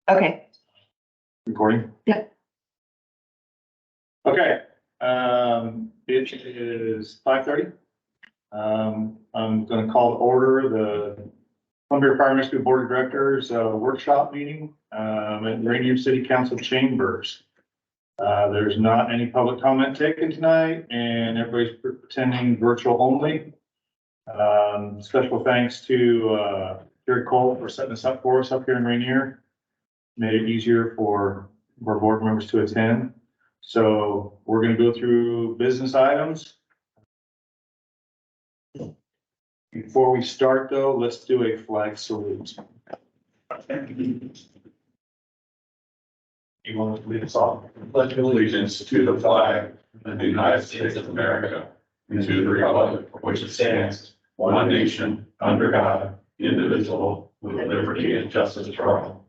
Okay, Recording? Yeah. Okay, it is 5:30. I'm gonna call to order the Columbia Fire Rescue Board of Directors, workshop meeting, at Rainier City Council Chambers. There's not any public comment taken tonight and everybody's attending virtual only. Special thanks to, Jerry Cole for setting this up for us up here in Rainier. Made it easier for our board members to attend. So we're gonna go through business items. Before we start though, let's do a flag salute. You want to lead us off? Pledge allegiance to the flag of the United States of America and to the republic for which it stands, one nation, under God, indivisible, with liberty and justice for all.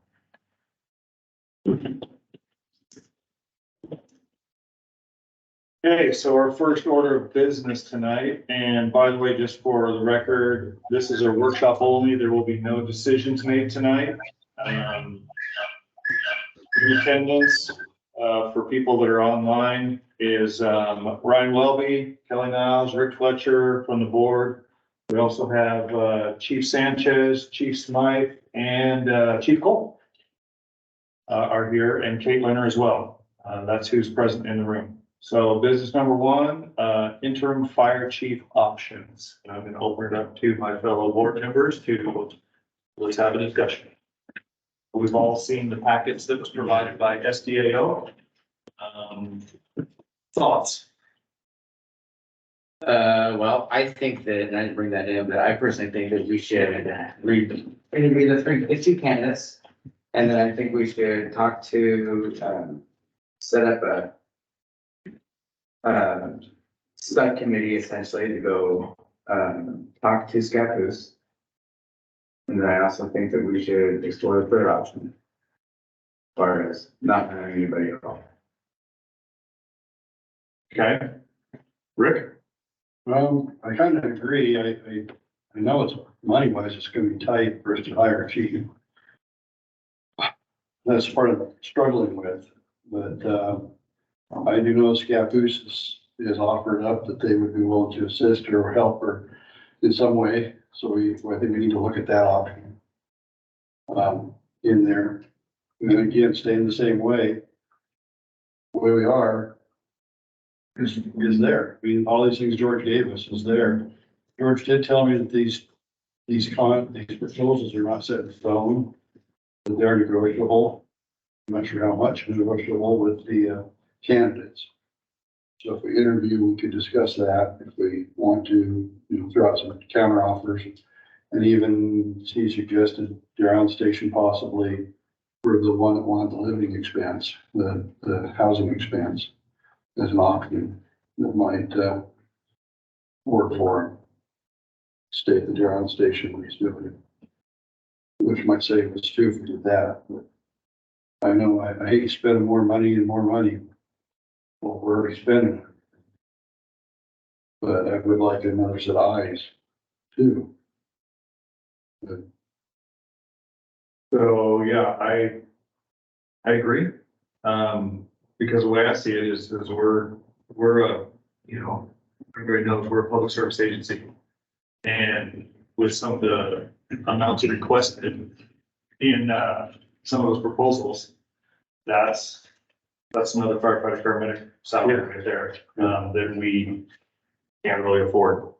Okay, so our first order of business tonight, and by the way, just for the record, this is a workshop only. There will be no decisions made tonight. In attendance, for people that are online is, Ryan Welby, Kelly Niles, Rick Fletcher from the board. We also have, Chief Sanchez, Chief Smythe, and, Chief Cole, are here, and Kate Leonard as well. That's who's present in the room. So business number one, interim fire chief options. And I'm gonna open it up to my fellow board members let's have a discussion. We've all seen the packets that was provided by SDAO. Thoughts? Well, I think that, and I didn't bring that in, but I personally think that we should interview the two candidates. And then I think we should talk to, set up a subcommittee essentially to go, talk to Scappoose. And then I also think that we should explore the third option. As far as not having anybody at all. Okay. Rick? I kind of agree. I know it's money wise, it's gonna be tight for us to hire a chief. That's part of struggling with, but, I do know Scappoose is offered up that they would be willing to assist or help her in some way. So I think we need to look at that option. In there, and again, staying the same way. The way we are. Is there. I mean, all these things George gave us is there. George did tell me that these proposals are not set in stone. That they're negotiable. I'm not sure how much negotiable with the candidates. So if we interview, we could discuss that if we want to, throw out some counter offers. And even he suggested Drown Station possibly for the one that wanted the living expense, the housing expense as an option that might work for him. Stay at the Drown Station was doing it, which might save us too if we did that. But I know I hate spending more money and more money. Well, we're already spending it. But I would like another set of eyes too. But So, yeah, I agree. Because the way I see it is we're a, everybody knows we're a public service agency. And with some of the amounts requested in, some of those proposals, that's another firefighter paramedic salary right there, that we can't really afford.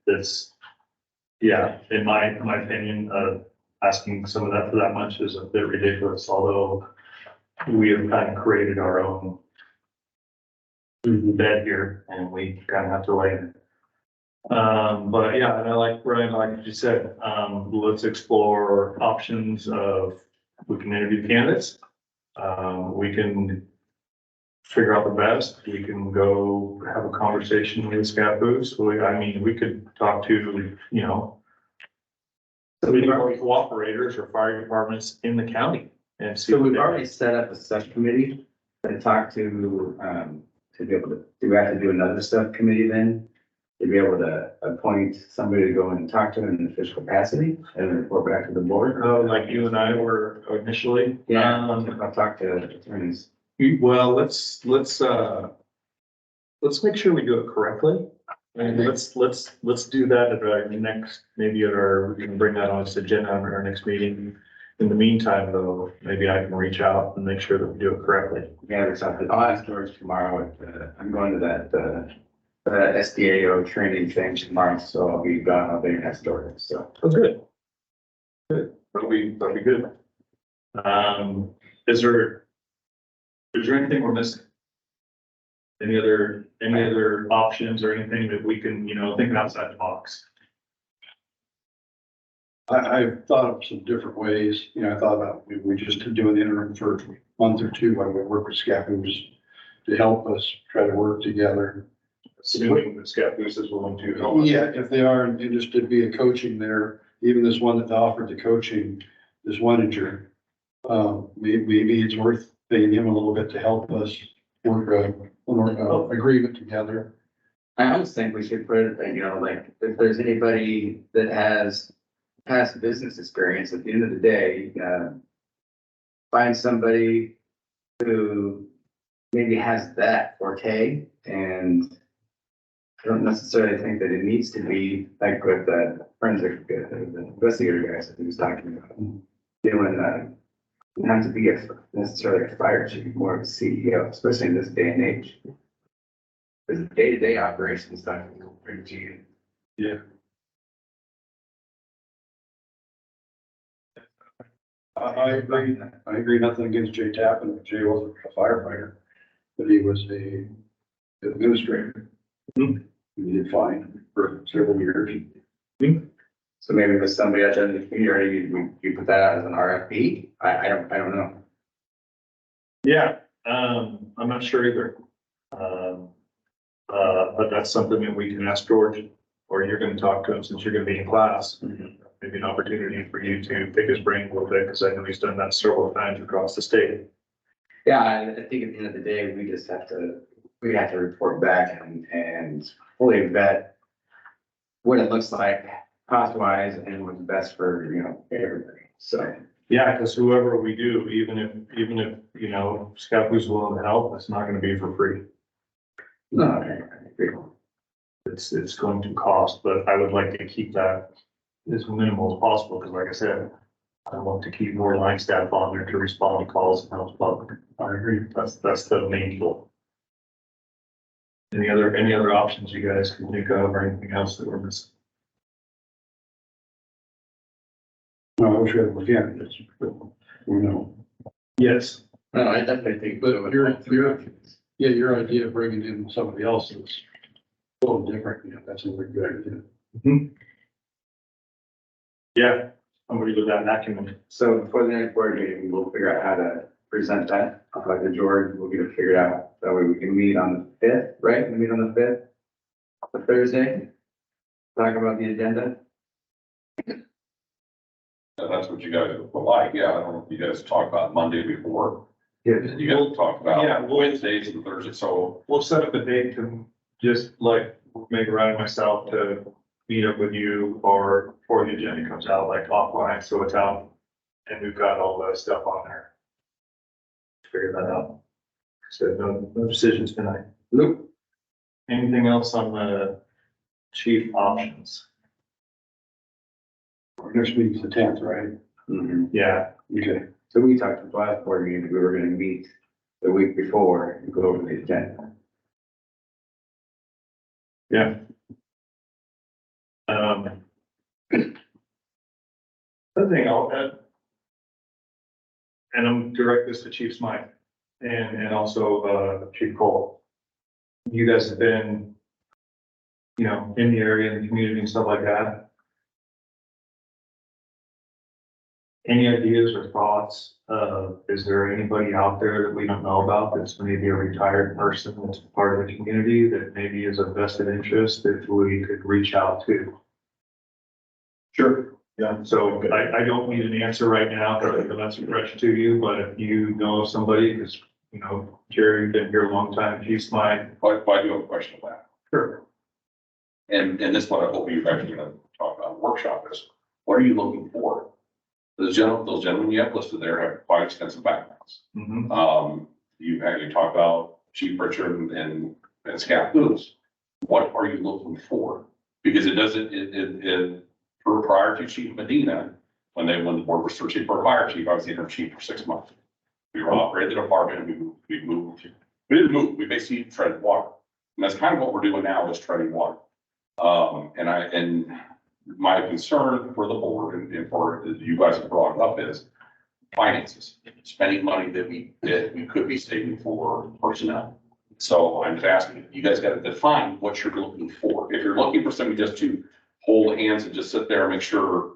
That's, yeah, in my opinion, asking some of that for that much is a bit ridiculous, although we have kind of created our own bed here and we kind of have to lay in it. But yeah, and I like, Brian, like you said, let's explore options of, we can interview candidates. We can figure out the best. We can go have a conversation with Scappoose. We could talk to, some of the cooperators or fire departments in the county and see. So we've already set up a subcommittee and talked to be able to, do we have to do another subcommittee then? to be able to appoint somebody to go and talk to them in an official capacity and report back to the board. Like you and I were initially. Yeah, I'll talk to attorneys. Well, let's make sure we do it correctly. And let's do that at our next, maybe at our, we can bring that on this agenda on our next meeting. In the meantime, though, maybe I can reach out and make sure that we do it correctly. Yeah, there's something. I'll ask George tomorrow. I'm going to that, SDAO training thing tomorrow, so I'll be gone. I'll be in George, so. Oh, good. Good. That'll be good. Is there anything we're missing? Any other options or anything that we can, think outside the box? I've thought of some different ways, I thought about, we just doing the interim for a month or two, while we work with SCAPUS to help us try to work together. Assuming that SCAPUS is willing to help us. Yeah, if they are interested via coaching there, even this one that offered the coaching, this Weninger, maybe it's worth paying him a little bit to help us work an agreement together. I almost think we should put it, like, if there's anybody that has past business experience, at the end of the day, find somebody who maybe has that forte, and I don't necessarily think that it needs to be like with the forensic, the investigator guys that he was talking about. Doing, not to be necessarily a fire chief, more of a CEO, especially in this day and age. Because the day-to-day operations stuff is pretty cheap. Yeah. I agree, nothing against Jay Tappan, Jay wasn't a firefighter, but he was a administrator. He did fine for several years. So maybe with somebody out there in the community, you put that out as an RFP? I don't know. Yeah, I'm not sure either. But that's something that we can ask George, or you're gonna talk to him since you're gonna be in class. Maybe an opportunity for you to pick his brain a little bit, because I know he's done that several times across the state. Yeah, I think at the end of the day, we have to report back and fully vet what it looks like cost wise and what's best for, everybody. So. Yeah, because whoever we do, even if, SCAPUS is willing to help, it's not gonna be for free. No, I agree. It's going to cost, but I would like to keep that as minimal as possible, because like I said, I want to keep more line staff on there to respond to calls and help public. I agree. That's the main goal. Any other options you guys can think of, or anything else that we're missing? No, I wish we had more candidates, but we know. Yes. No, I definitely think. But your idea of bringing in somebody else is a little different, that's a very good idea. Yeah, somebody with that acumen. So before the next board meeting, we'll figure out how to present that. I'll talk to George, we'll get it figured out. That way we can meet on the 5th, right? We meet on the 5th, the Thursday. Talk about the agenda. That's what you guys would like. Yeah, I don't know if you guys talked about Monday before. Yeah. You guys talked about Yeah, we'll- Wednesdays and Thursdays, so We'll set up a date to just like make Ryan and myself to meet up with you, or before the agenda comes out, like offline, so it's out. And we've got all that stuff on there. Figure that out. So no decisions tonight. Luke. Anything else on the chief options? Our next meeting's the 10th, right? Yeah, Okay. So we talked at the last board meeting, we were gonna meet the week before and go over the agenda. yeah. Another thing I'll add, and I'm direct this to Chief Smythe and also, Chief Cole. You guys have been, in the area, in the community and stuff like that. Any ideas or thoughts? Is there anybody out there that we don't know about that's maybe a retired person that's part of the community that maybe is a vested interest that we could reach out to? Sure. Yeah, so I don't need an answer right now, because that's fresh to you, but if you know of somebody, because, Jerry, you've been here a long time, Chief Smythe. why do you have a question on that? Sure. and this is what I hope you guys are gonna talk about in the workshop is, what are you looking for? Those gentlemen you have listed there have quite extensive backgrounds. You talk about Chief Richard and Scott Lewis. What are you looking for? Because it doesn't, for prior to Chief Medina, when the board was searching for a fire chief, I was the interim chief for 6 months. We were operating the department, we didn't move, we basically treaded water. And that's kind of what we're doing now is treading water. And my concern for the board and for you guys have brought up is finances, spending money that we could be saving for personnel. So I'm just asking, you guys got to define what you're looking for. If you're looking for somebody just to hold hands and just sit there and make sure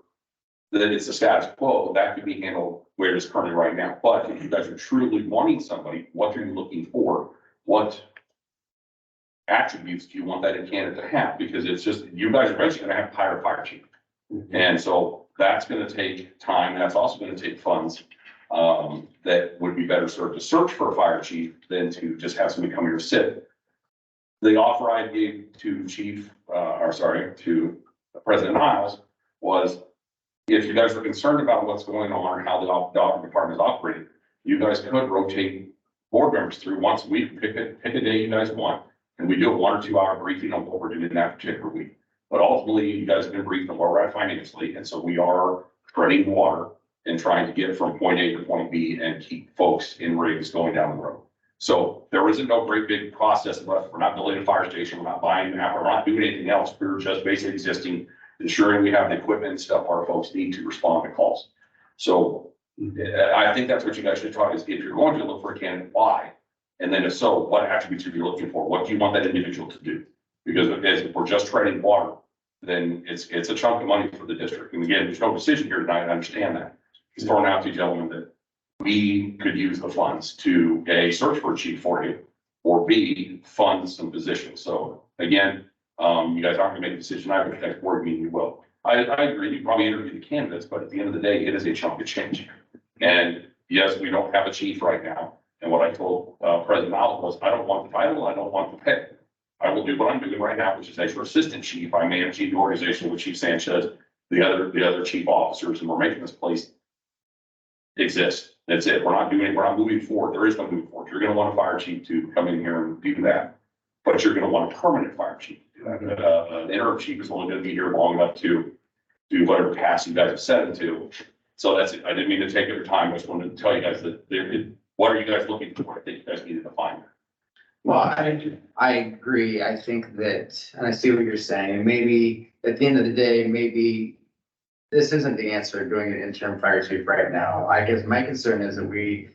that it's the status quo, that could be handled where it is currently right now. But if you guys are truly wanting somebody, what are you looking for? What attributes do you want that candidate to have? Because it's just, you guys are eventually gonna have to hire a fire chief. And so that's gonna take time. That's also gonna take funds. That would be better served to search for a fire chief than to just have somebody come here to sit. The offer I gave to to President Niles was, if you guys are concerned about what's going on and how the dog department is operating, you guys could rotate board members through once a week, pick a day you guys want. And we do a 1 or 2 hour briefing on what we're doing in that particular week. But ultimately, you guys have been briefed on where we're at financially. And so we are treading water and trying to get from point A to point B and keep folks in rigs going down the road. So there isn't no great big process of us. We're not building a fire station. We're not buying an app. We're not doing anything else. We're just basically existing, ensuring we have the equipment and stuff our folks need to respond to calls. So I think that's what you guys should talk is, if you're going to look for a candidate, why? And then if so, what attributes are you looking for? What do you want that individual to do? Because if we're just treading water, then it's a chunk of money for the district. And again, there's no decision here tonight. I understand that. It's thrown out to you gentlemen that we could use the funds to A, search for a chief for you, or B, fund some positions. So again, you guys aren't gonna make a decision. I would next board meeting you will. I agree, you probably interview the candidates, but at the end of the day, it is a chunk of change. And yes, we don't have a chief right now. And what I told President Allen was, I don't want the title, I don't want the pay. I will do what I'm doing right now, which is as your assistant chief, I manage the organization with Chief Sanchez, the other chief officers, and we're making this place exist. That's it. We're not moving forward. There is no moving forward. You're gonna want a fire chief to come in here and do that. But you're gonna want a permanent fire chief to do that. An interim chief is only gonna be here long enough to do whatever task you guys have set him to. So that's it. I didn't mean to take up your time. I just wanted to tell you guys that what are you guys looking for? I think you guys need to define that. Well, I agree. I think that, and I see what you're saying, and maybe at the end of the day, maybe this isn't the answer, doing an interim fire chief right now. I guess my concern is that we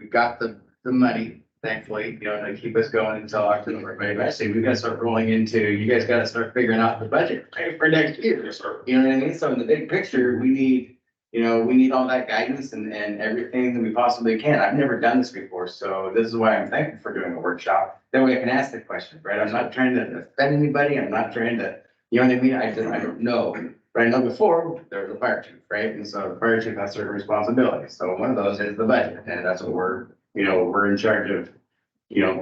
got the money, thankfully, to keep us going until October. But eventually, we've got to start rolling into, you guys got to start figuring out the budget for next year. Yes, sir. You know what I mean? So in the big picture, we need all that guidance and everything that we possibly can. I've never done this before, so this is why I'm thankful for doing a workshop. That way I can ask the question, right? I'm not trying to offend anybody. I'm not trying to, you know what I mean? I don't know. But I know before there was a fire chief, right? And so the fire chief has certain responsibilities. So one of those is the budget, and that's what we're in charge of,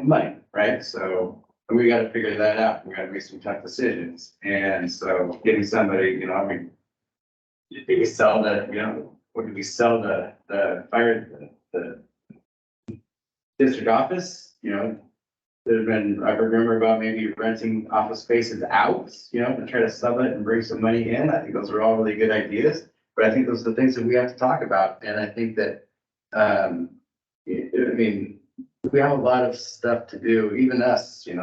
money, right? So we got to figure that out. We got to make some tough decisions. And so getting somebody, did we sell what did we sell the fire, the district office, there's been, I remember about maybe renting office spaces out, to try to sell it and bring some money in. I think those are all really good ideas, but I think those are the things that we have to talk about. And I think that, we have a lot of stuff to do, even us, we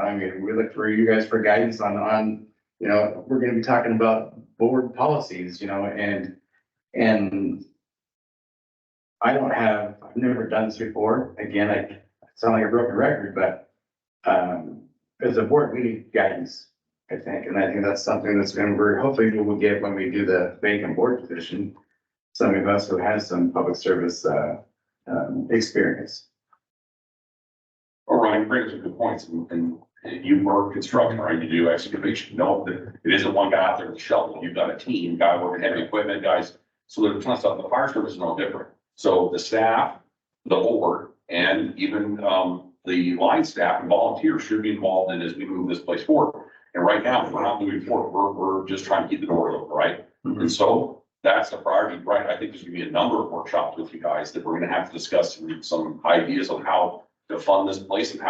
look for you guys for guidance on, we're gonna be talking about board policies, and I've never done this before. Again, I sound like a broken record, but as a board, we need guidance, I think. And I think that's something that's hopefully we will get when we do the vacant board position. Some of us who has some public service experience. All right, you bring up some good points, and you work construction, right? You do excavation. No, it isn't one guy out there with a shovel. You've got a team, guy working heavy equipment, guys. So there's a ton of stuff. The fire service is no different. So the staff, the board, and even the line staff and volunteers should be involved in as we move this place forward. And right now, we're not moving forward. We're just trying to keep the door open, right? And so that's a priority, right? I think there's gonna be a number of workshops with you guys that we're gonna have to discuss some ideas on how to fund this place and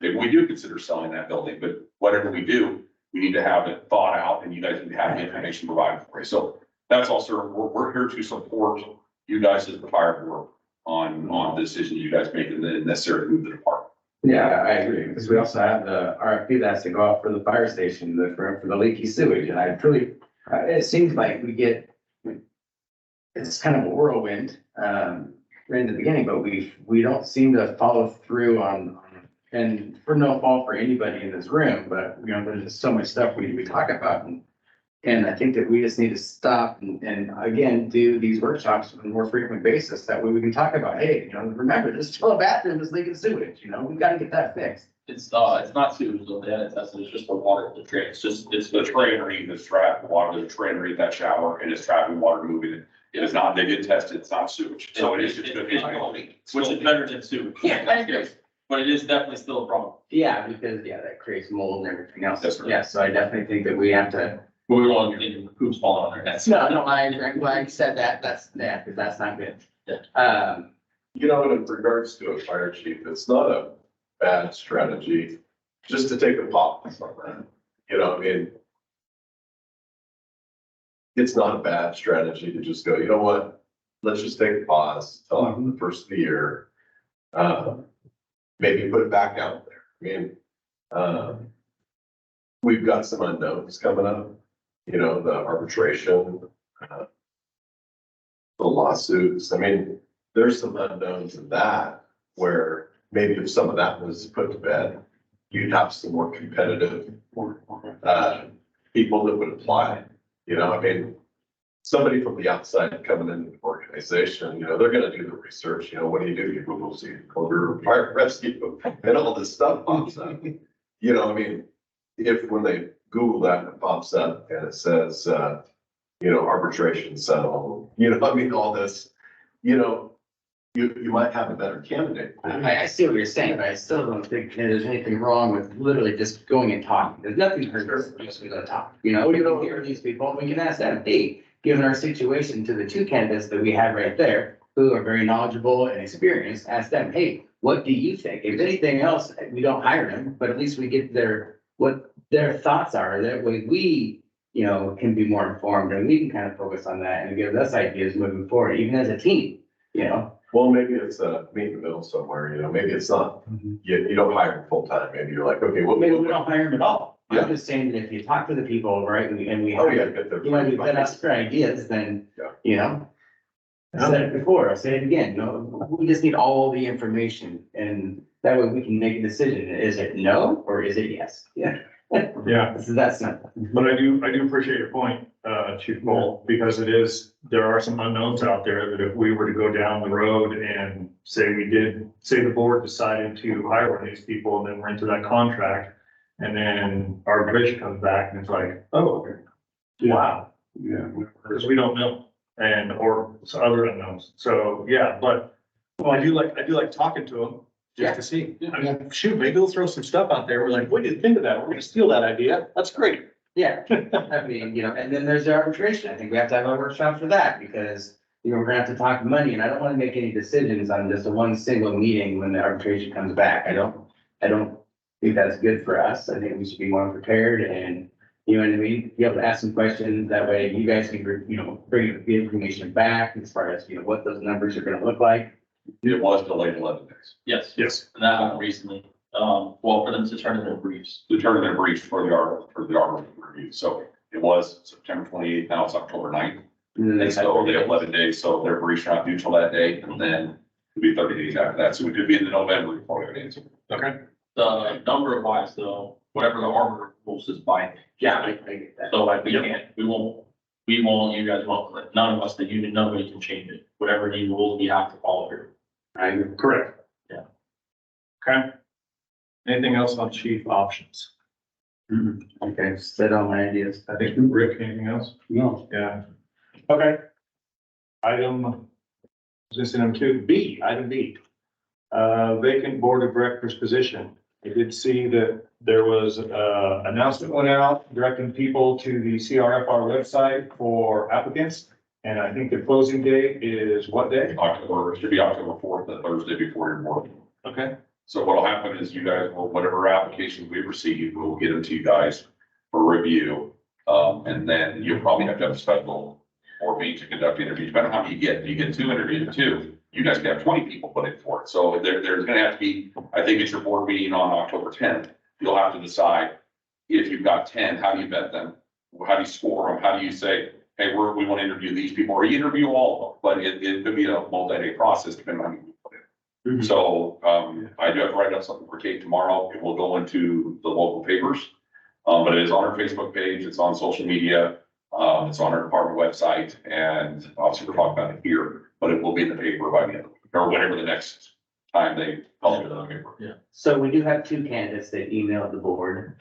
if we do consider selling that building, but whatever we do, we need to have it thought out and you guys need to have the information provided for you. So that's also, we're here to support you guys as the fire board on the decision you guys make and the necessary to move the department. Yeah, I agree, because we also have the RFP that has to go out for the fire station, for the leaky sewage, and I truly, it seems like it's kind of a whirlwind, right in the beginning, but we don't seem to follow through on, and for no fault for anybody in this room, but, you know, there's just so much stuff we talk about, and I think that we just need to stop and again, do these workshops on a more frequent basis. That way we can talk about, hey, you know, remember, there's still a bathroom that's leaking sewage, you know, we've got to get that fixed. It's not sewage though, Dan, it's just the water, the drain, it's The train that's trapping water, the train underneath that shower and it's trapping water moving it. It is not, they get tested, it's not sewage. So it is just gonna be a leak. which is better than sewage. Yeah, I agree. But it is definitely still a problem. Yeah, because, yeah, that creates mold and everything else. That's right. Yeah, so I definitely think that we have to. But we don't want to think the poop's falling on their heads. No, I'm glad you said that. Because that's not good. You know, in regards to a fire chief, it's not a bad strategy just to take a pause on that. You know, I mean, it's not a bad strategy to just go, you know what? Let's just take a pause till after the first of the year. Maybe put it back out there. I mean, we've got some unknowns coming up, you know, the arbitration, the lawsuits. I mean, there's some unknowns in that where maybe if some of that was put to bed, you'd have some more competitive, people that would apply. You know, I mean, somebody from the outside coming into the organization, you know, they're gonna do the research, you know, what do? You Google, see, Colder Fire Rescue, and all this stuff pops up. You know, I mean, when they Google that and it pops up and it says, you know, arbitration settle, you know, I mean, all this, you know, you might have a better candidate. I see what you're saying, but I still don't think there's anything wrong with literally just going and talking. There's nothing hurts just we go talk, you know, we can hear these people, we can ask them, hey, given our situation to the two candidates that we have right there, who are very knowledgeable and experienced, ask them, hey, what do you think? If anything else, we don't hire them, but at least we get what their thoughts are. That way we, you know, can be more informed and we can kind of focus on that and give us ideas moving forward, even as a team, you know? Well, maybe it's a meet in the middle somewhere, you know, maybe it's not, you don't hire them full time, maybe you're like, okay, Maybe we don't hire them at all. Yeah. I'm just saying that if you talk to the people, right, and we Oh, yeah, hire, get their. you know, we ask for ideas, then, Yeah. you know? I said it before, I'll say it again, no, we just need all the information and that way we can make a decision. Is it no or is it yes? Yeah. Yeah, So that's not. but I do appreciate your point, Chief Cole, because there are some unknowns out there that if we were to go down the road and say the board decided to hire one of these people and then we're into that contract. And then arbitration comes back and it's like, oh, wow, Yeah. because we don't know. Or some other unknowns. So, yeah, but, well, I do like talking to them just to see. I mean, shoot, maybe they'll throw some stuff out there. We're like, what do you think of that? We're gonna steal that idea. That's great. Yeah, I mean, you know, and then there's the arbitration. I think we have to have a workshop for that because, you know, we're gonna have to talk money and I don't wanna make any decisions on just one single meeting when the arbitration comes back. I don't think that's good for us. I think we should be more prepared and, you know what I mean? Be able to ask some questions. That way you guys can, you know, bring the information back as far as, you know, what those numbers are gonna look like. It was delayed 11 days. Yes, Yes. and that happened recently. Well, for them to turn in their briefs. To turn their brief for the arbitral review. So it was September 28th, now it's October 9th. And then And so they have 11 days, so their briefs are not due till that day, and then it'll be 30 days after that, so it could be in the November before we have an answer. Okay. The number of wives though, whatever the arbiter rules is binding. Yeah, I get that. So like we won't, you guys won't, none of us, the union, nobody can change it. Whatever he rules, we have to follow through. Correct. Yeah. Okay. Anything else on chief options? Okay, said all my ideas. I think Rick, anything else? No. Yeah. Okay. Item, this is number 2, item B. Vacant board of directors position. I did see that there was a announcement went out directing people to the CRFR website for applicants. And I think the closing date is what day? October, it should be October 4th, the Thursday before your board. Okay. So what'll happen is you guys will, whatever applications we receive, we'll get them to you guys for review. And then you'll probably have to have a special board meeting to conduct interviews, depending on how many you get. If you get 2 interviews, 2, you guys can have 20 people put in for it. So there's gonna have to be, I think it's your board meeting on October 10th. You'll have to decide if you've got 10, how do you vet them? How do you score them? How do you say, hey, we want to interview these people, or you interview all of them, but it could be a multi-day process depending on who you put in. So, I do have to write up something for Kate tomorrow. It will go into the local papers. But it is on our Facebook page, it's on social media, it's on our department website, and obviously we're talking about it here, but it will be in the paper by the end, or whenever the next time they publish it on the paper. So we do have 2 candidates that emailed the board.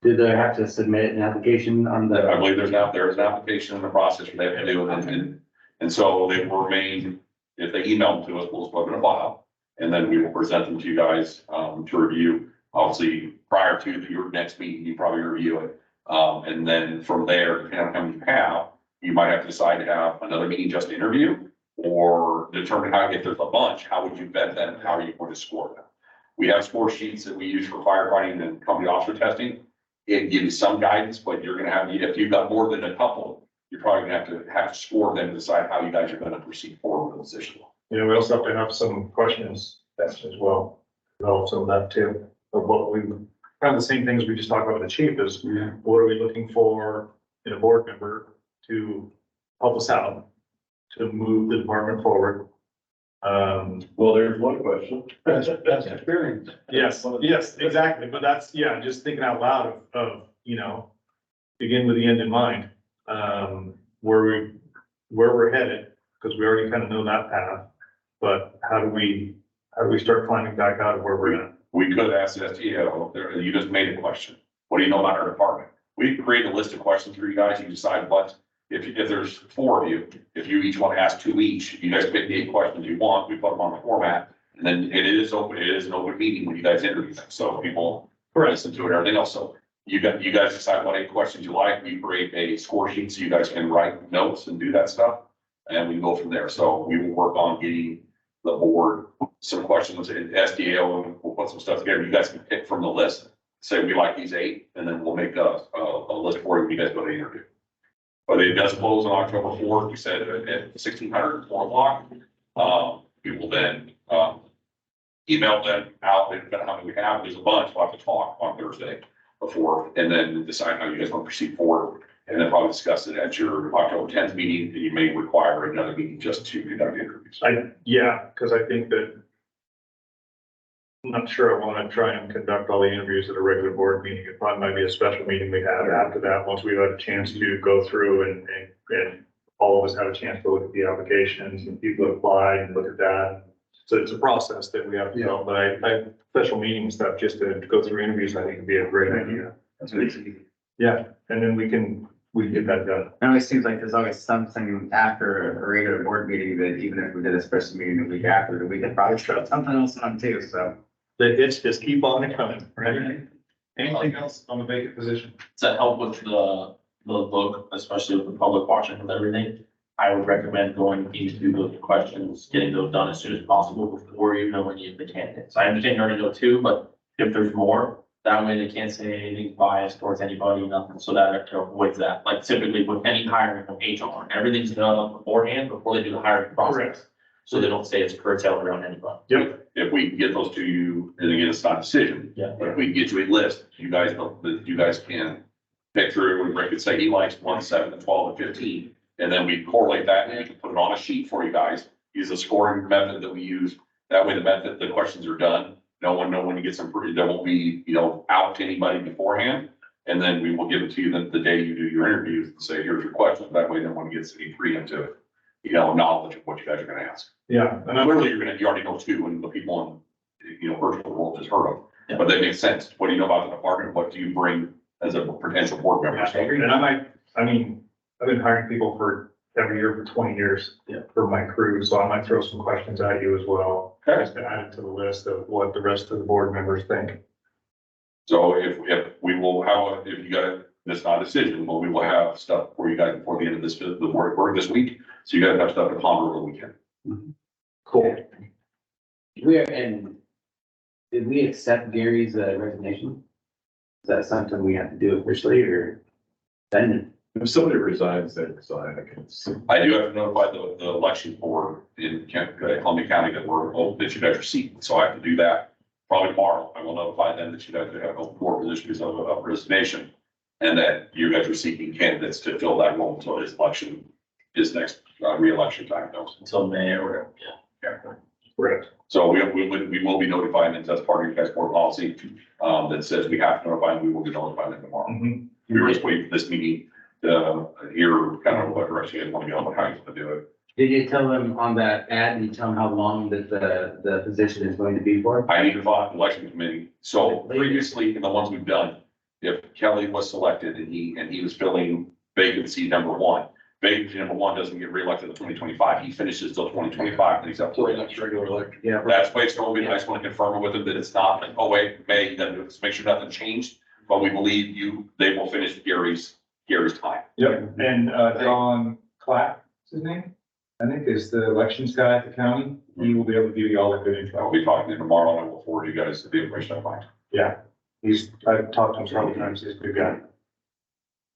Do they have to submit an application on I the? believe there's an application in the process where they have to do, and so they will remain, if they email them to us, we'll put them in a file. And then we will present them to you guys, to review. Obviously, prior to your next meeting, you probably review it. And then from there, depending on how many you have, you might have to decide to have another meeting just to interview, or determine how, if there's a bunch, how would you vet them? How are you going to score them? We have score sheets that we use for firefighting and company officer testing. It gives you some guidance, but you're gonna have, if you've got more than a couple, you're probably gonna have to score them to decide how you guys are gonna proceed forward with the position. You know, we also have to have some questions asked as well. Develop some of that too, of what we, kind of the same things we just talked about with the chief is, what are we looking for in a board member to help us out, to move the department forward? Well, there's one question. That's experience. Yes, exactly, but that's, yeah, just thinking out loud of, you know, begin with the end in mind. Where we're headed, because we already kind of know that path, but how do we start climbing back out of where we're at? We could ask the STO, you just made a question. What do you know about our department? We create a list of questions for you guys. You decide what, if there's 4 of you, if you each want to ask 2 each, you guys pick the 8 questions you want, we put them on the format. And then it is an open meeting when you guys interview them. So people listen to it, and everything else. So you guys decide what 8 questions you like. We create a score sheet so you guys can write notes and do that stuff. And we can go from there. So we will work on getting the board some questions at SDO, and we'll put some stuff together. You guys can pick from the list, say we like these 8, and then we'll make a list for you when you guys go to interview. But it does close on October 4th. We said at 1600, 4 o'clock. We will then, email them out, depending on how many we have. There's a bunch. We'll have to talk on Thursday before, and then decide how you guys want to proceed forward. And then probably discuss it at your October 10th meeting, and you may require another meeting just to conduct interviews. Because I think that I'm not sure I want to try and conduct all the interviews at a regular board meeting. It probably might be a special meeting we have after that, once we've had a chance to go through and all of us have a chance to look at the applications and people apply and look at that. So it's a process that we have to go, but I special meeting stuff just to go through interviews, I think would be a great idea. That's what it's easy. Yeah, and then we can get that done. It always seems like there's always something after a regular board meeting that even if we did a special meeting the week after, we could probably throw something else on too, so. The hits just keep on coming, right? Anything else on the vacant position? To help with the look, especially with the public watching with everything, I would recommend going into the questions, getting those done as soon as possible before you know any of the candidates. I understand you already know 2, but if there's more, that way they can't say anything biased towards anybody, nothing, so that it avoids that. Like typically with any hiring from HR, everything's done beforehand before they do the hiring process. Correct. So they don't say it's curtailed around anybody. Yep. If we can get those to you, and again, it's not a decision. Yeah. But if we can get you a list, you guys know that you guys can pick through, and Rick could say he likes 1, 7, and 12, and 15. And then we correlate that, and we can put it on a sheet for you guys, use a scoring method that we use. That way the questions are done. No one gets them, there won't be, out to anybody beforehand. And then we will give it to you the day you do your interviews and say, here's your question. That way no one gets any preemptive, knowledge of what you guys are gonna ask. Yeah. And Clearly, you already know 2, and the people in, virtual world just heard of. Yeah. But they make sense. What do you know about the department? What do you bring as a potential board member? And I've been hiring people for every year for 20 years. Yeah. For my crew, so I might throw some questions at you as well. Okay. Just to add it to the list of what the rest of the board members think. So if we will have, if you got, that's not a decision, but we will have stuff for you guys before the end of this, the work this week. So you guys have stuff to ponder over the weekend. Cool. And did we accept Gary's resignation? Is that something we have to do officially or then? If somebody resigns, they resign, I guess. I do have to notify the election board in Columbia County that that you guys are seating, so I have to do that probably tomorrow. I will notify them that you guys have open board positions of resignation. And that you guys are seeking candidates to fill that role until his election, his next re-election time goes. Until May or whatever, yeah. Correct. So we will be notifying them, that's part of your guys' board policy, that says we have to notify them, we will be notifying them tomorrow. Mhm. We were just waiting for this meeting, hear kind of what direction you guys want to go, how you want to do it. Did you tell them on that ad, did you tell them how long that the position is going to be for? I need to find the election committee. So previously, in the ones we've done, if Kelly was selected and he was filling vacancy number one, vacancy number one doesn't get reelected in 2025, he finishes till 2025, and he's up for election. Regular election. Yeah. That's the way it's going to be. I just want to confirm it with him that it's not, like, oh wait, May, then let's make sure nothing changed. But we believe they will finish Gary's time. Yep, and John Clapp, is his name? I think is the elections guy at the county. He will be able to give you all the good I'll info. be talking to him tomorrow, and I will forward you guys the information I find. Yeah, I've talked to him several times, he's a good guy.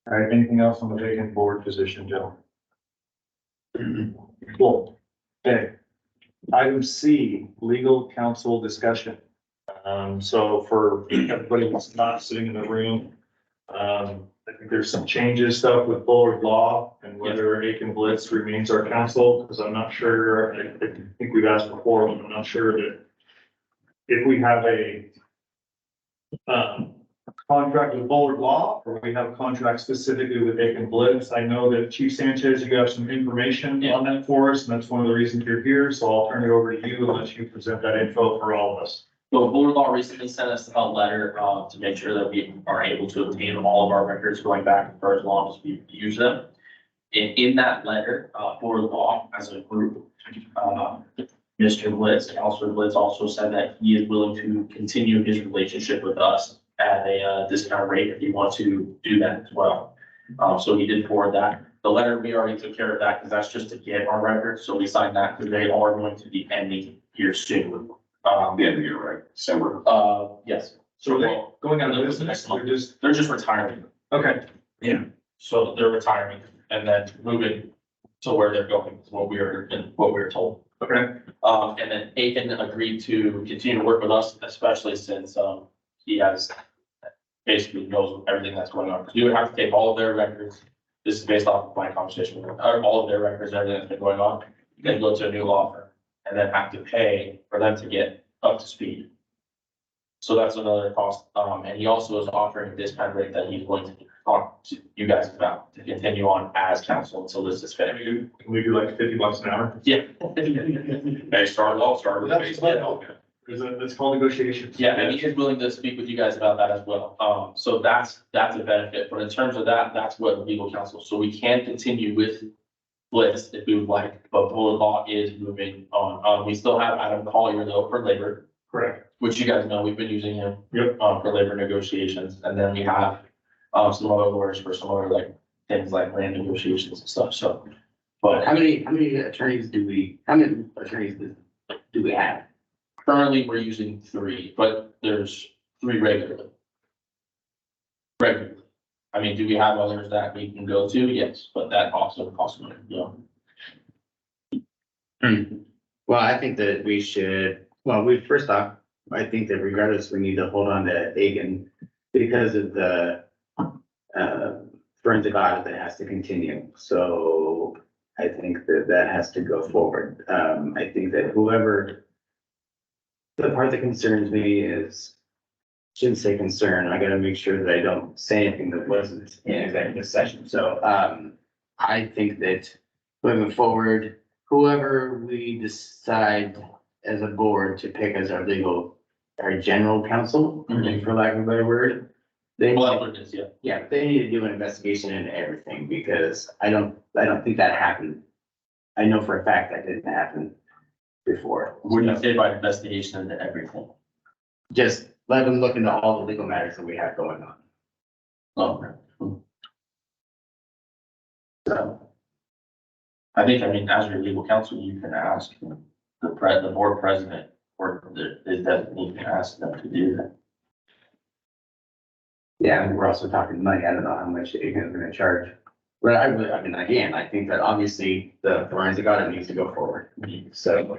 All right, anything else on the vacant board position, Joe? Cool. Okay. Item C, legal counsel discussion. So for everybody who's not sitting in the room, I think there's some changes stuff with Bullard Law and whether Aiken Blitz remains our counsel, because I'm not sure, I think we've asked before, but I'm not sure that if we have a contract with Bullard Law, or we have a contract specifically with Aiken Blitz. I know that Chief Sanchez, you have some information on that for us, and that's one of the reasons you're here, so I'll turn it over to you and let you present that info for all of us. So Board of Law recently sent us a letter, to make sure that we are able to obtain all of our records going back for as long as we use them. And in that letter, Board of Law as a group, Mr. Blitz, Counselor Blitz also said that he is willing to continue his relationship with us at a discount rate if he wants to do that as well. So he did forward that. The letter, we already took care of that because that's just to get our records. So we signed that because they are going to be ending here soon. The end of the year, right? December. Yes. So are they going out of business, They're just retiring. okay, So they're retiring and then moving to where they're going, is what we were told. okay, And then Aiken agreed to continue to work with us, especially since, he has basically knows everything that's going on. You would have to take all of their records. This is based off of my conversation with them, all of their records, everything that's been going on, then go to a new law firm and then have to pay for them to get up to speed. So that's another cost. And he also is offering a discount rate that he's going to talk to you guys about to continue on as counsel until this is finished. can we do like $50 an hour? Yeah. Hey, start with the base. It's called negotiations. Yeah, and he is willing to speak with you guys about that as well. So that's a benefit, but in terms of that, that's what legal counsel, so we can continue with Blitz if we would like, but Board Law is moving on. We still have Adam Collier though for labor, Correct. which you guys know, we've been using him. Yep. For labor negotiations, and then we have, some other lawyers for some other like, things like land negotiations and stuff, so. But How many attorneys do we have? currently, we're using 3, but there's 3 regularly. Regularly. I mean, do we have others that we can go to? Yes, but that also costs money, you know. Well, I think that we should, first off, I think that regardless, we need to hold on to Aiken because of the forensic audit that has to continue. So I think that has to go forward. I think that the part that concerns me is, shouldn't say concern, I gotta make sure that I don't say anything that wasn't in executive session. So, I think that moving forward, whoever we decide as a board to pick as our general counsel, for lack of a better word, they, Well, that's what it is, yeah. they need to do an investigation into everything because I don't think that happened. I know for a fact that didn't happen before. We're gonna say by investigation into everything. Just let them look into all the legal matters that we have going on. Okay. So. I think, I mean, as your legal counsel, you can ask the board president or the designee can ask them to do that. Yeah, and we're also talking money. I don't know how much Aiken's gonna charge. But I mean, again, I think that obviously the forensic audit needs to go forward. So,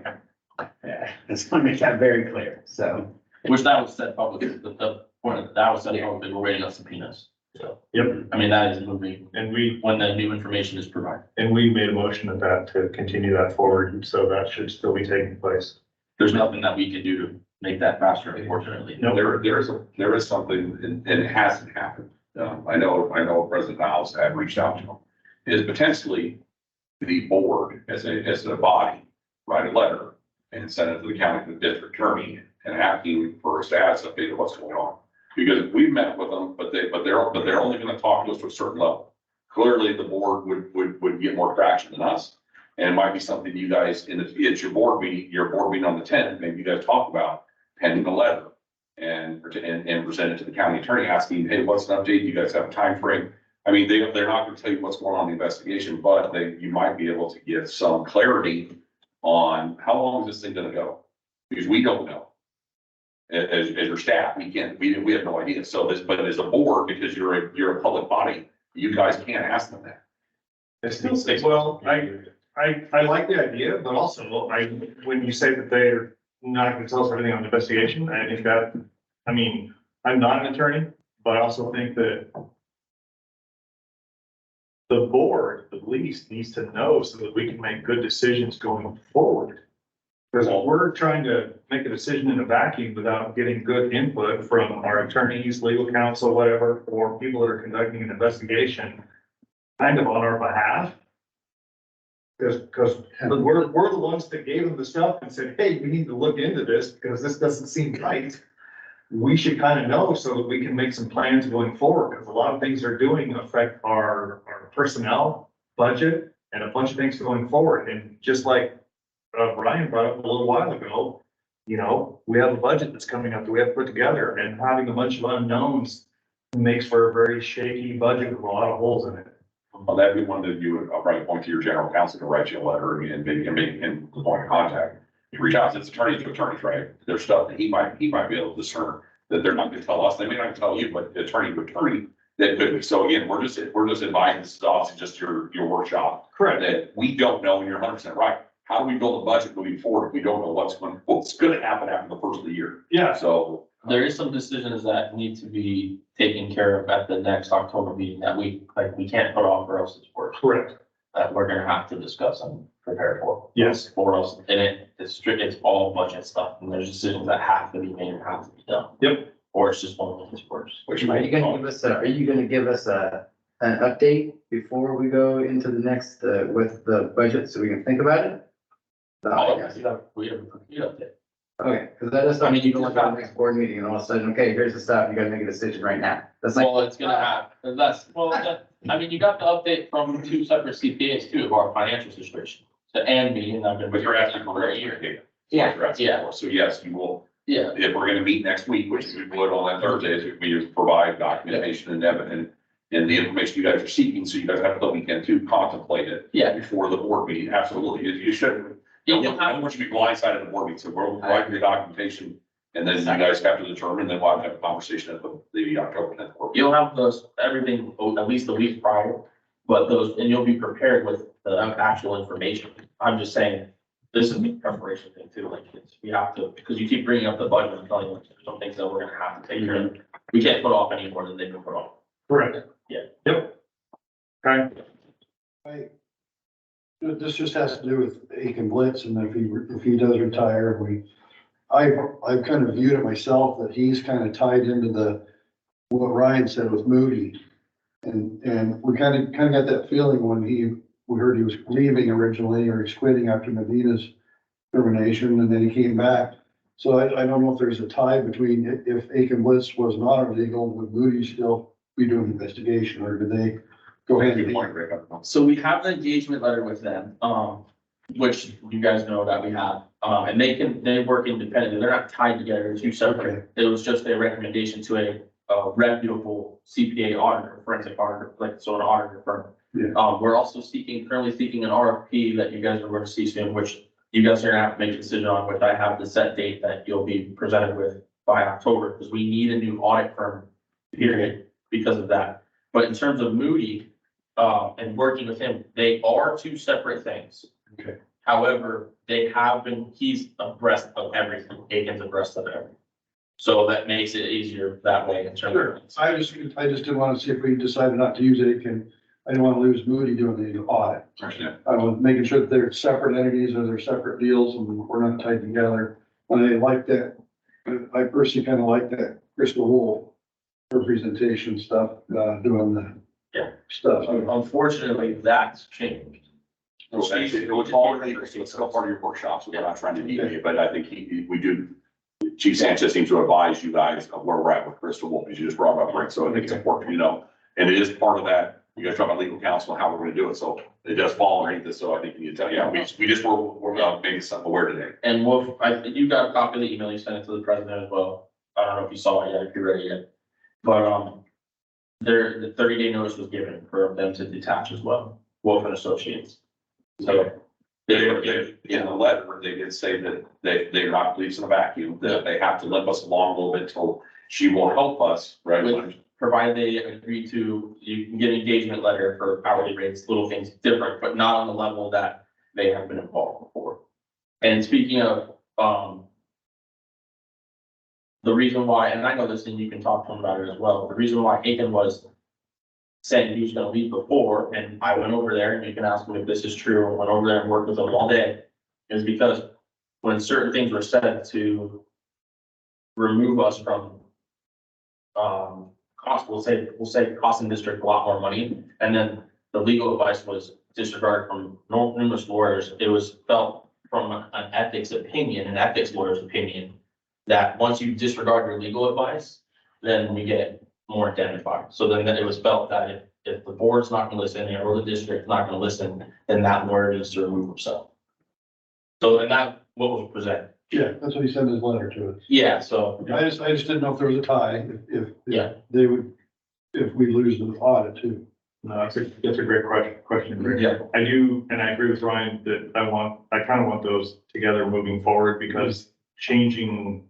yeah, let's want to make that very clear. So, Which that was said publicly, the point of that was said publicly, we're waiting on subpoenas. So, Yep, I mean, that is moving and we when the new information is provided. made a motion of that to continue that forward, so that should still be taking place. There's nothing that we can do to make that faster, unfortunately. No. There is something, and it hasn't happened. I know President Niles had reached out to him, is potentially the board as a body, write a letter and send it to the county, the district attorney, and asking for a status update of what's going on. Because we've met with them, but they're only gonna talk to us to a certain level. Clearly, the board would get more traction than us. And it might be something you guys, it's your board meeting on the 10th, maybe you guys talk about pending a letter. And present it to the county attorney asking, hey, what's an update? You guys have a time frame? I mean, they're not gonna tell you what's going on in the investigation, but you might be able to get some clarity on how long is this thing gonna go? Because we don't know. As your staff, we have no idea. So but as a board, because you're a public body, you guys can't ask them that. Well, I like the idea, but also when you say that they're not gonna tell us everything on the investigation, I think that, I mean, I'm not an attorney, but I also think that the board, at least, needs to know so that we can make good decisions going forward. Because if we're trying to make a decision in a vacuum without getting good input from our attorneys, legal counsel, whatever, or people that are conducting an investigation kind of on our behalf. Because we're the ones that gave them the stuff and said, hey, we need to look into this because this doesn't seem right. We should kind of know so that we can make some plans going forward, because a lot of things they're doing affect our personnel budget and a bunch of things going forward. And just like Brian brought up a little while ago, you know, we have a budget that's coming up that we have to put together, and having a bunch of unknowns makes for a very shaky budget with a lot of holes in it. Well, that'd be one that you would, I'll probably point to your general counsel to write you a letter and maybe and the point of contact. You reach out, it's attorneys to attorneys, right? There's stuff that he might be able to discern that they're not gonna tell us. They may not tell you, but attorney to attorney, that could be. So again, we're just inviting this off to just your workshop. Correct. That we don't know, and you're 100% right. How do we build a budget moving forward if we don't know what's gonna happen after the first of the year? Yeah. So. There is some decisions that need to be taken care of at the next October meeting that we can't put off or else it's worse. Correct. That we're gonna have to discuss and prepare for. Yes. Or else, and it's all budget stuff, and there's decisions that have to be made and have to be done. Yep. Or it's just one of those worse. Which are you gonna give us an update before we go into the next, with the budget so we can think about it? Oh, yes, we have a complete update. Okay, because that is, I mean, you go can like our next board meeting and all of a sudden, okay, here's the stuff, you gotta make a decision right now. That's like, Well, it's gonna happen, I mean, you got the update from two separate CPAs too of our financial situation. So, and me, and I've been. But you're asking for a year. Yeah. Yeah. So yes, you will, Yeah, if we're gonna meet next week, which we would on that Thursday, we just provide documentation and evidence and the information you guys are seeking, so you guys have the weekend to contemplate it yeah. before the board meeting. Absolutely. You shouldn't. You'll I have- don't want you to be blindsided at the board meeting. So we'll provide the documentation and then you guys have to determine, then we'll have a conversation at the October 10th. board meeting. You'll have everything at least a week prior, but and you'll be prepared with the actual information. I'm just saying, this is a preparation thing too, we have to, because you keep bringing up the budget and telling us some things that we're gonna have to take care of. We can't put off any more than they can put off. Correct. Yeah. Yep. Okay. This just has to do with Aiken Blitz, and if he does retire, I've kind of viewed it myself that he's kind of tied into what Ryan said with Moody. And we kind of got that feeling when we heard he was leaving originally, or he's quitting after Medina's termination, and then he came back. So I don't know if there's a tie between if Aiken Blitz was not illegal, would Moody still be doing the investigation, or do they go ahead Good and? point, Rick. So we have an engagement letter with them, which you guys know that we have. And they work independently. They're not tied together, two separate. It was just a recommendation to a reputable CPA auditor, forensic auditor, like, so an auditor firm. Yeah. We're also currently seeking an RFP that you guys are going to see soon, which you guys are gonna have to make a decision on, which I have the set date that you'll be presented with by October, because we need a new audit firm, period, because of that. But in terms of Moody, and working with him, they are two separate things. Okay. However, he's abreast of everything, Aiken's abreast of everything. So that makes it easier that way in terms Sure. of. I just didn't want to see if we decided not to use it, I didn't want to lose Moody doing the audit. I was making sure that they're separate entities or they're separate deals and we're not tied together. And I like that, I personally kind of like that Crystal Wool, her presentation stuff, doing the Yeah. stuff. Unfortunately, that's changed. It was all, it's still part of your workshops, we're not trying to deviate, but I think we do. Chief Sanchez seems to advise you guys of where we're at with Crystal Wolf, because you just brought up, right, so I think it's important, and it is part of that. You guys talk about legal counsel and how we're gonna do it, so it does fall underneath this, so I think you need to tell, we're making something aware today. And Wolf, you got a copy of the email you sent it to the president as well. I don't know if you saw it yet, if you're ready yet. But, the 30-day notice was given for them to detach as well, Wolf and Associates. So. In the letter, they did say that they're not leaving a vacuum, that they have to limp us along a little bit till she will help us, right? With- Provided they agree to, you can get an engagement letter for hourly rates, little things different, but not on the level that they have been involved before. And speaking of, the reason why, and I know this, and you can talk to him about it as well, the reason why Aiken was saying he was gonna leave before, and I went over there, and you can ask him if this is true, or went over there and worked with him all day, is because when certain things were said to remove us from, cost, we'll say costing district a lot more money, and then the legal advice was disregarded from numerous lawyers. It was felt from an ethics opinion, an ethics lawyer's opinion, that once you disregard your legal advice, then we get more indemnified. So then it was felt that if the board's not gonna listen, or the district's not gonna listen, then that lawyer needs to remove himself. So, and that, what was presented. Yeah, that's what he sent his letter to us. Yeah, so. I just didn't know if there was a tie, if Yeah. they would, if we lose the audit too. No, that's a great question, Rick. Yeah. I do, and I agree with Ryan that I kind of want those together moving forward, because changing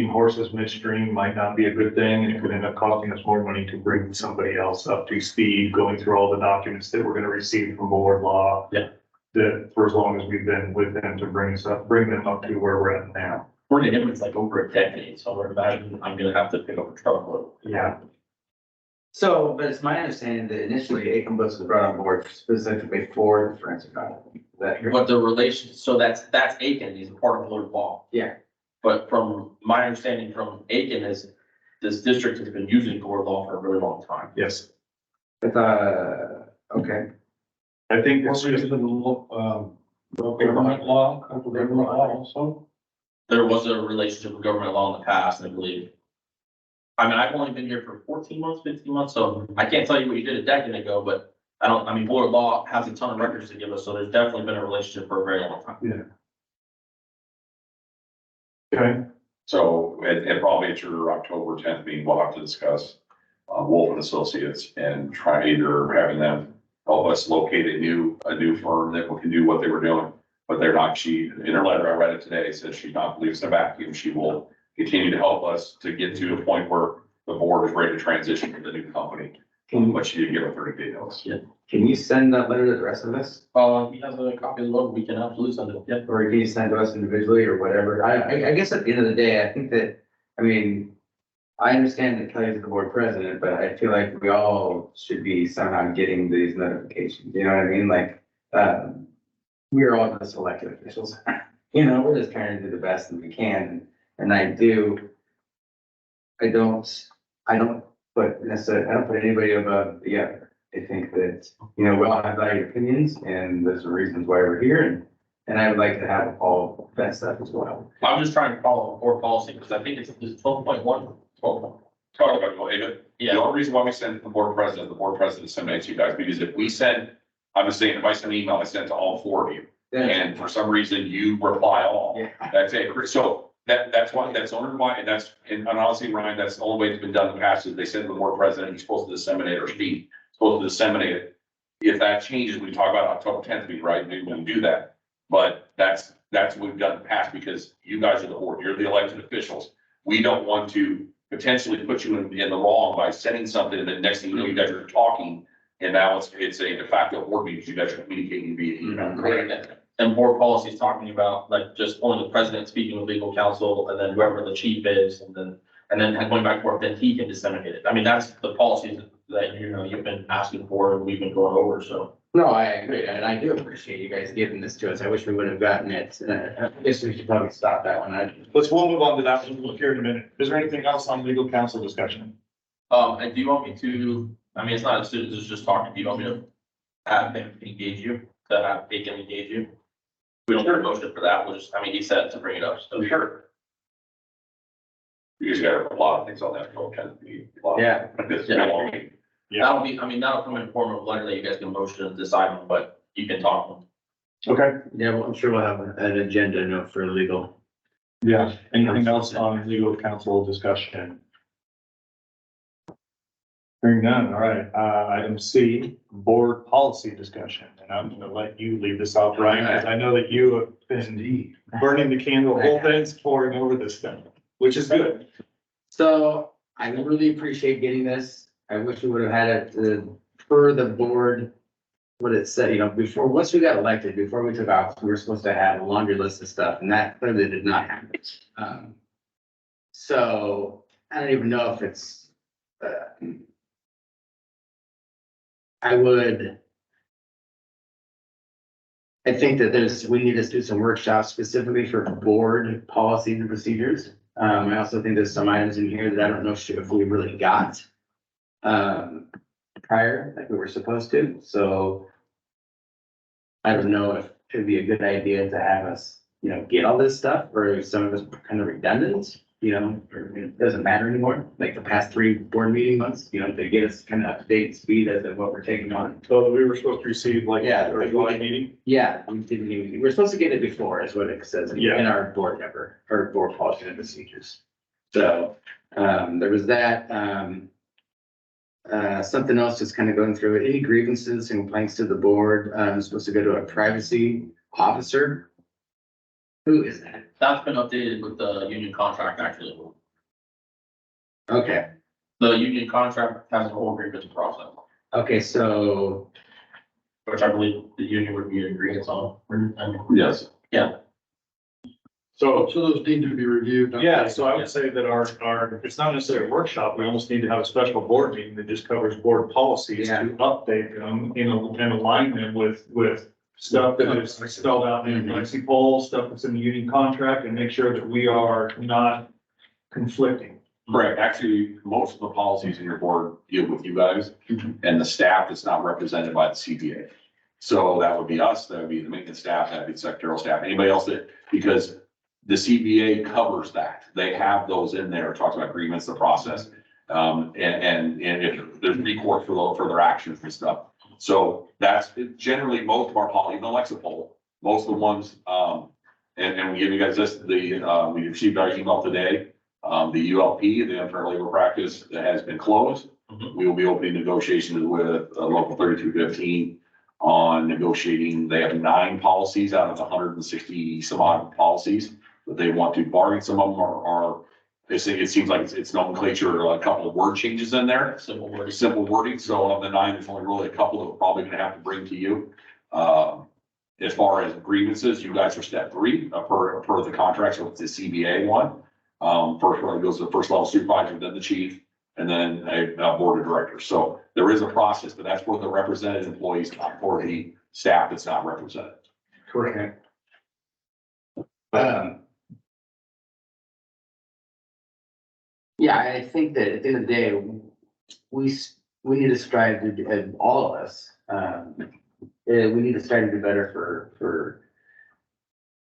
horses midstream might not be a good thing, and it could end up costing us more money to bring somebody else up to speed, going through all the documents that we're gonna receive from board law. Yeah. That for as long as we've been with them to bring them up to where we're at now. We're in it's like over a decade, so we're imagining I'm gonna have to pick up a truckload. Yeah. So, but it's my understanding that initially Aiken Books was brought on board specifically for the forensic audit. Is that correct? But the relation, so that's Aiken, he's a part of Blue Law. Yeah. But from my understanding from Aiken is this district has been using Blue Law for a really long time. Yes, It's, okay. I think What it's was just, the, government law, government law also? There was a relationship with government law in the past, I believe. I mean, I've only been here for 14 months, 15 months, so I can't tell you what you did a decade ago, but Blue Law has a ton of records to give us, so there's definitely been a relationship for a very long time. okay, So, and probably at your October 10th meeting, we'll have to discuss Wolf and Associates and try either having them help us locate a new firm that can do what they were doing. But they're not, in her letter, I read it today, says she's not leaving a vacuum. She will continue to help us to get to the point where the board is ready to transition to the new company. But she did give a 30-day notice. Yeah. Can you send that letter to the rest of us? He has a copy as well, we can absolutely send it, yeah. Or can you send to us individually or whatever? I guess at the end of the day, I think that, I understand that Kelly's the board president, but I feel like we all should be somehow getting these notifications, you know what I mean? Like, we're all just elected officials, we're just trying to do the best that we can. And I don't put anybody above the other. I think that, we all have valued opinions and there's reasons why we're here and I would like to have all that stuff as well. I'm just trying to follow board policy, because I think it's 12.1, 12. The only reason why we send it to the board president disseminates you guys, because if we send, I'm just saying, if I send an email, I send it to all four of you. and for some reason you reply all. Yeah. That's it. So that's why, that's only why, and that's, and honestly, Ryan, that's the only way it's been done in the past is they send the board president, he's supposed to disseminate or speak, supposed to disseminate it. If that changes, we talk about October 10th, we right, we wouldn't do that. But that's what we've done in the past because you guys are the board, you're the elected officials. We don't want to potentially put you in the wrong by sending something and then next thing you know, you guys are talking. And now it's a de facto board meeting, you guys are communicating via email. And board policies talking about like just only the president speaking with legal counsel and then whoever the chief is and then going back to work, then he can disseminate it. I mean, that's the policies that, you know, you've been asking for and we've been going over, so. No, I agree, and I do appreciate you guys giving this to us. I wish we would have gotten it. I guess we should probably stop that one. We'll move on to that. We'll look here in a minute. Is there anything else on legal counsel discussion? And do you want me to, I mean, it's not a student, it's just talking. Do you want me to have him engage you, to have Bacon engage you? We don't need a motion for that. We'll just, I mean, he said to bring it up, so sure. You guys got a lot of things on that, so kind of be. a lot. Yeah. It's been a long meeting. Yeah. That'll be, I mean, that'll come in form of letter that you guys can motion and decide on, but you can talk to them. Okay, Yeah, well, I'm sure we'll have an agenda note for legal. yeah. Anything else on legal counsel discussion? Hearing none, all right. Item C, board policy discussion, and I'm gonna let you leave this off, Ryan, because I know that you have been burning the candle, both ends, pouring over this stuff, which is good. So I really appreciate getting this. I wish we would have had it for the board. What it said, you know, before, once we got elected, before we took office, we were supposed to have a laundry list of stuff, and that clearly did not happen. So I don't even know if it's, I think that we need to do some workshops specifically for board policies and procedures. I also think there's some items in here that I don't know if we really got prior, like we were supposed to, so I don't know if it'd be a good idea to have us, you know, get all this stuff, or if some of it's kind of redundant, you know, or it doesn't matter anymore, like the past 3 board meeting months, you know, to get us kind of up to date speed as of what we're taking on. So we were supposed to receive like, Yeah. a July meeting? Yeah, we didn't even, we're supposed to get it before, is what it says Yeah. in our board number, or board policy and procedures. So, there was that, something else just kind of going through it, any grievances and complaints to the board, supposed to go to a privacy officer. Who is that? That's been updated with the union contract, actually. Okay, The union contract has a whole grievance process, okay, so, which I believe the union would be in agreement on. Yes. So, those need to be reviewed. don't yeah, they? so I would say that it's not necessarily a workshop, we almost need to have a special board meeting that just covers board policies to Yeah. update them, you know, and align them with stuff that is spelled out in the Lexi poll, stuff that's in the union contract, and make sure that we are not conflicting. Correct. Actually, most of the policies in your board deal with you guys and the staff that's not represented by the CBA. So that would be us, that would be the maintenance staff, that'd be the secretarial staff, anybody else that, because the CBA covers that. They have those in there, it talks about agreements, the process. And if there's recourse for their actions and stuff. So that's generally most of our policy, even Alexa poll, most of the ones, and we give you guys this, we received our email today. The ULP, the unfair labor practice, that has been closed. Mhm. We will be opening negotiations with local 3215 on negotiating. They have 9 policies out of the 160 some odd policies that they want to bargain. Some of them are it seems like it's nomenclature, a couple of word changes in there. Simple word. Simple wording, so of the 9, there's only really a couple that we're probably gonna have to bring to you. As far as grievances, you guys are step 3, per the contract, so it's the CBA one. First one goes to the first level supervisor, then the chief, and then a board of directors. So there is a process, but that's for the represented employees, not for the staff that's not represented. Correct. yeah, I think that at the end of the day, we need to strive to, do all of us, we need to strive to do better for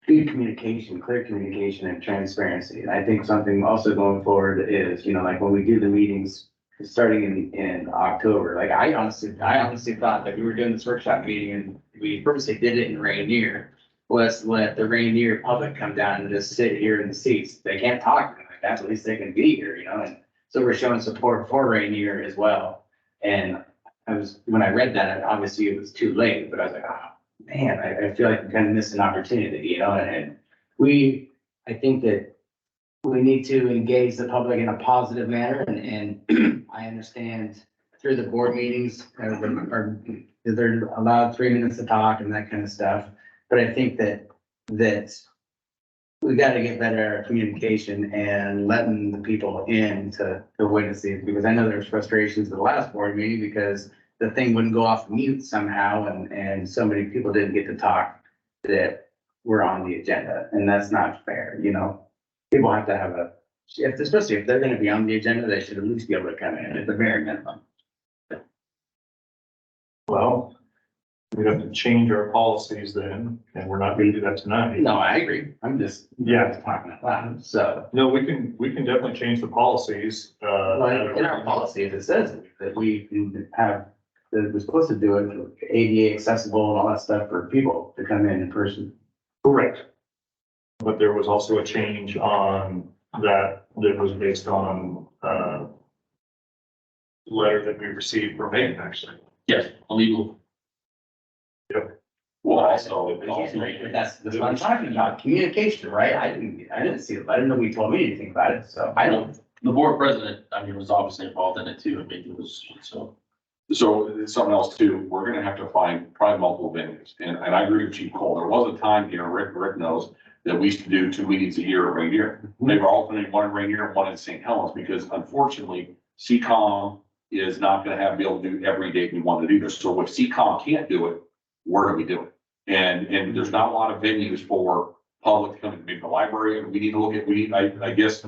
good communication, clear communication and transparency. And I think something also going forward is, you know, like when we do the meetings starting in October, like I honestly thought that we were doing this workshop meeting and we purposely did it in Rainier. was let the Rainier public come down and just sit here in the seats. They can't talk like that, at least they can be here, you know, and so we're showing support for Rainier as well. And when I read that, obviously it was too late, but I was like, oh, man, I feel like we kind of missed an opportunity, you know, and I think that we need to engage the public in a positive manner and I understand through the board meetings, they're allowed 3 minutes to talk and that kind of stuff. But I think that we gotta get better at communication and letting the people in to witness these, because I know there's frustrations at the last board meeting because the thing wouldn't go off mute somehow and so many people didn't get to talk that were on the agenda, and that's not fair, you know? People have to have especially if they're gonna be on the agenda, they should at least be able to come in at the very minimum. Well, we have to change our policies then, and we're not gonna do that tonight. No, I agree. I'm just. Yeah. Talking out loud, so. No, we can definitely change the policies, Like in our policy, it says that we can have, that we're supposed to do it ADA accessible and all that stuff for people to come in person. correct. But there was also a change on that was based on, letter that we received from Megan, actually. Yes, illegal. Well, also, That's what I'm talking about, communication, right? I didn't see it, I didn't know we told me anything about it, so I don't. The board president, I mean, was obviously involved in it too, and making those, so. so something else too, we're gonna have to find probably multiple venues. And I agree with Chief Cole. There was a time here, Rick knows, that we used to do 2 meetings a year at Rainier. They were alternating, one in Rainier and one in St. Helens, because unfortunately, CCOM is not gonna be able to do every date we want to do this. So if CCOM can't do it, where do we do it? And there's not a lot of venues for public to come and maybe the library. We need to look at, I guess,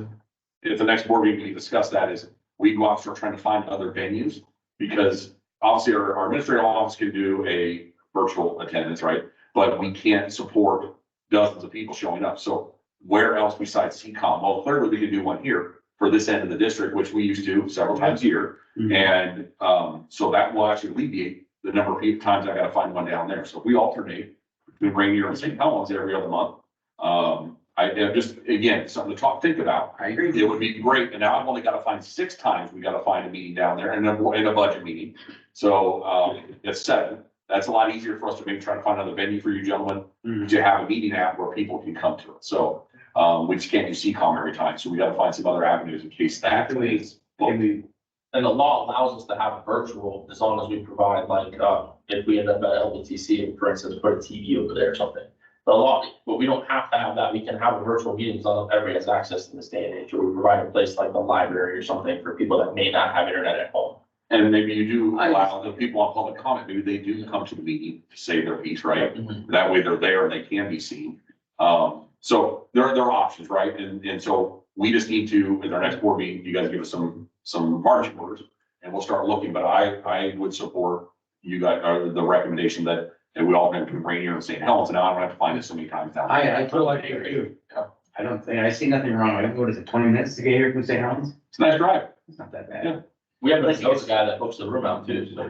if the next board meeting we discuss that is we go out and start trying to find other venues, because obviously our administrative office can do a virtual attendance, right? But we can't support dozens of people showing up. So where else besides CCOM? Well, clearly we can do one here for this end of the district, which we used to several times a year. And so that will actually alleviate the number of times I gotta find one down there. So if we alternate between Rainier and St. Helens every other month, just, again, something to think about. I agree. It would be great. And now I've only gotta find 6 times we gotta find a meeting down there and in a budget meeting. So it's 7. That's a lot easier for us to maybe try to find another venue for you gentlemen to have a meeting at where people can come to it. So we just can't do CCOM every time. So we gotta find some other avenues in case that is. And the law allows us to have it virtual as long as we provide like, if we end up at LBTC, for instance, put a TV over there or something. The law, but we don't have to have that. We can have a virtual meeting as long as everybody has access in this day and age, or we provide a place like the library or something for people that may not have internet at home. And maybe you do allow the people on public comment, maybe they do come to the meeting to say their piece, right? That way they're there and they can be seen. So there are options, right? And so we just need to, in our next board meeting, you guys give us some marching orders and we'll start looking, but I would support you guys, the recommendation that we all have to Rainier and St. Helens, and now I don't have to find it so many times down there. I totally agree. I don't think, I see nothing wrong. What is it, 20 minutes to get here from St. Helens? It's a nice drive. It's not that bad. Yeah. We have a sales guy that books the room out too, so.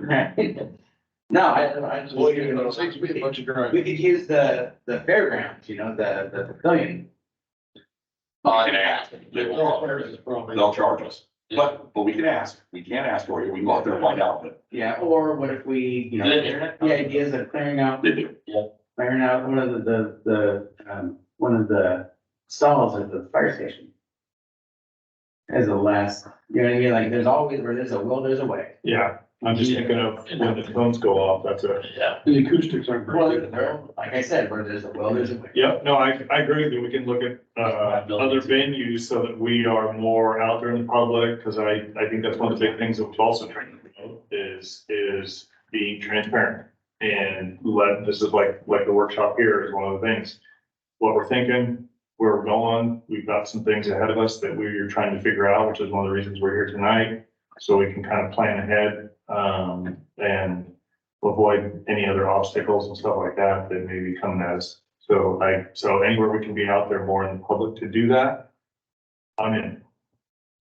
No, I just. Well, you know, it seems to be a bunch of grind. We could use the fairgrounds, you know, the pavilion. We can ask. They'll charge us, but we can ask. We can't ask for you. We can go out there and find out, but Yeah, or what if we, you know, Do they have internet? the ideas of clearing out they do. one of one of the stalls at the fire station. As a last, you know what I mean? Like, there's always, where there's a will, there's a way. Yeah, I'm just thinking of when the phones go off, that's a, Yeah. The acoustics aren't Well, very good. like I said, where there's a will, there's a way. yeah, no, I agree with you. We can look at, other venues so that we are more out there in the public, because I think that's one of the big things that we've also tried to promote is being transparent. And this is like the workshop here is one of the things, what we're thinking, where we're going. We've got some things ahead of us that we're trying to figure out, which is one of the reasons we're here tonight. So we can kind of plan ahead, and avoid any other obstacles and stuff like that that may be coming at us. So anywhere we can be out there more in the public to do that, I'm in.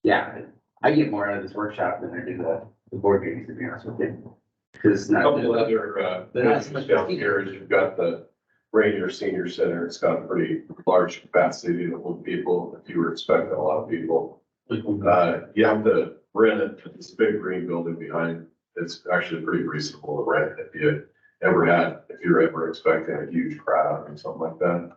Yeah, I get more out of this workshop than I do the board meetings, to be honest with you. Cause it's not. Couple other, They're not so much down here is you've got the Rainier Senior Center, it's got a pretty large capacity to hold people, if you were expecting a lot of people. You have to rent it to this big green building behind, it's actually pretty reasonable to rent if you're ever expecting a huge crowd or something like that.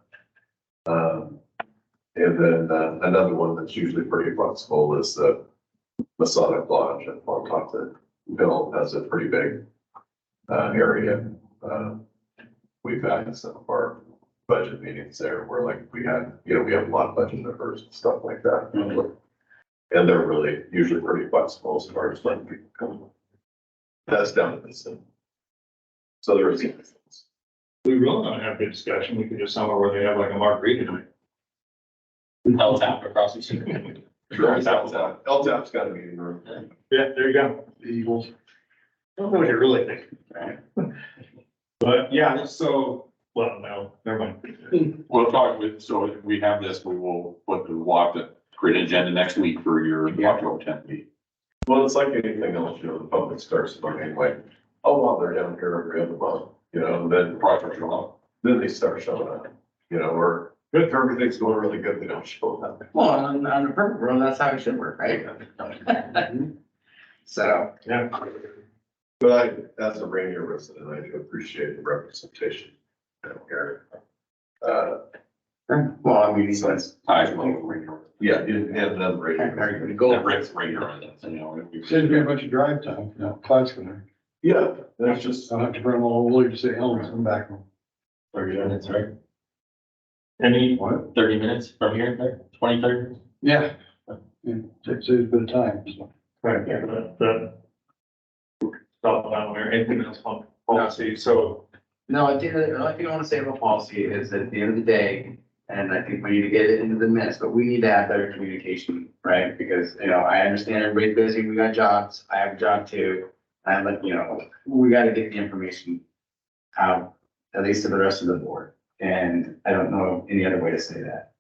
And then, another one that's usually pretty flexible is the Masonic Lodge at Montauk. Bill has a pretty big, area. We've had some of our budget meetings there where like we have a lot of budget numbers and stuff like that. And they're really usually pretty flexible as far as letting people come. That's down to this. So there is. We really don't have a good discussion. We could just somewhere where they have like a margarita night. LTAP across the street. LTAP's got a meeting room. Yeah, there you go. The Eagles. I don't know what you really think. But yeah, so, well, no, never mind. We'll talk with, so if we have this, we'll have to create an agenda next week for your October 10th meeting. Well, it's like anything else, the public starts looking like, oh, well, they're down here every other month, and then Project will then they start showing up, or if everything's going really good, they don't show up. Well, on the perfect world, that's how it should work, right? So, Yeah. But as a Rainier resident, I do appreciate the representation down here. well, I mean, Besides, I will bring your. yeah, and another Rainier. Go Rick's right on that, Saves me a bunch of drive time, class gonna, Yeah, that's just, I'll have to bring them all over to St. Helens and back home. 30 minutes, right? Any, 30 minutes from here, there, 20, 30? Yeah. Saves a bit of time, so. right, yeah, stop down there, anything else on policy, so. no, I think, the only thing I want to say about policy is that at the end of the day, and I think we need to get it into the minutes, but we need to have better communication, right? Because, I understand everybody's busy, we got jobs, I have a job too. And like, we gotta get the information out, at least to the rest of the board. And I don't know any other way to say that.